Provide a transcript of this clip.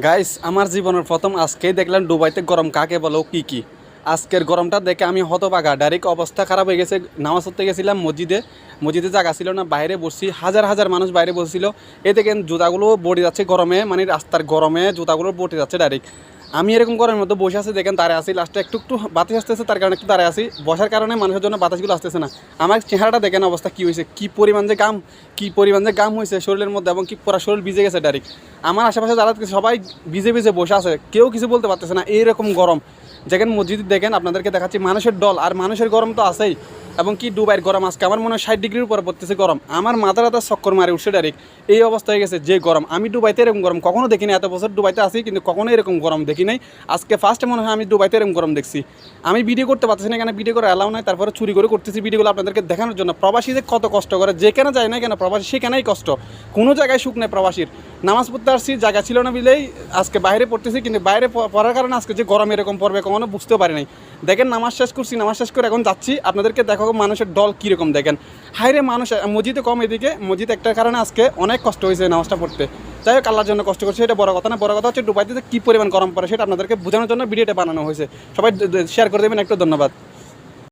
Guys, আমার জীবনের প্রথম আজকেই দেখলাম দুবাইতে গরম কাকে বলো কি আজকের গরমটা দেখে আমি হতবাগা, ডাইরেক্ট অবস্থা খারাপ হয়ে গেছে। নামাজ পড়তে গেছিলাম মসজিদে জায়গা ছিল না, বাইরে বসছি, হাজার হাজার মানুষ বাইরে বসছিল। এ দেখেন জুতাগুলো বটে যাচ্ছে গরমে, মানে রাস্তার গরমে জুতাগুলো বটে যাচ্ছে ডাইরেক্ট। আমি এরকম গরমের মধ্যে বসে আছি, দেখেন দাঁড়িয়ে আসি, লাস্টে একটু একটু বাতাস আসতেছে, তার কারণে একটু দাঁড়িয়ে আসি। বসার কারণে মানুষের জন্য বাতাসগুলো আসতেছে না। আমার চেহারাটা দেখেন অবস্থা কী হয়েছে, কী পরিমাণ যে গাম হয়েছে শরীরের মধ্যে, এবং কি পুরো শরীর ভিজে গেছে ডাইরেক্ট। আমার আশেপাশে যারা সবাই ভিজে ভিজে বসে আছে, কেউ কিছু বলতে পারতেছে না, এইরকম গরম। যেখানে মসজিদ দেখেন, আপনাদেরকে দেখাচ্ছি, মানুষের দল, আর মানুষের গরম তো আছেই। এবং কি দুবাইয়ের গরম আজকে আমার মনে হয় 60 ডিগ্রির উপরে পড়তেছে গরম। আমার মাথা চক্কর মারে উঠছে ডাইরেক্ট। এই অবস্থা হয়ে গেছে যে গরম, আমি দুবাইতে এরকম গরম কখনো দেখিনি। এত বছর দুবাইতে আসি, কিন্তু কখনো এরকম গরম দেখি নাই। আজকে ফার্স্ট মনে হয় আমি দুবাইতে এরকম গরম দেখছি। আমি ভিডিও করতে পারতেছি না, এখানে ভিডিও করে অ্যালাউ নাই, তারপরে চুরি করে করতেছি ভিডিওগুলো আপনাদেরকে দেখানোর জন্য। প্রবাসী যে কত কষ্ট করে, যেখানে যায় না কেন প্রবাসী সেখানেই কষ্ট, কোনো জায়গায় সুখ নেই প্রবাসীর। নামাজ পড়তে আসছি, জায়গা ছিল না বিলেই আজকে বাইরে পড়তেছি, কিন্তু বাইরে পড়ার কারণে আজকে যে গরম এরকম পড়বে কখনো বুঝতেও পারি নাই। দেখেন নামাজ শেষ করছি, নামাজ শেষ করে এখন যাচ্ছি, আপনাদেরকে দেখো মানুষের দল কীরকম দেখেন। হাইরে মানুষ, মসজিদে কম, এদিকে মসজিদ একটার কারণে আজকে অনেক কষ্ট হয়েছে নামাজটা পড়তে। যাই হোক, আল্লাহর জন্য কষ্ট করছে, এটা বড় কথা না। বড় কথা হচ্ছে দুবাইতে কী পরিমাণ গরম পড়ে সেটা আপনাদেরকে বোঝানোর জন্য ভিডিওটা বানানো হয়েছে। সবাই শেয়ার করে দেবেন, একটু ধন্যবাদ।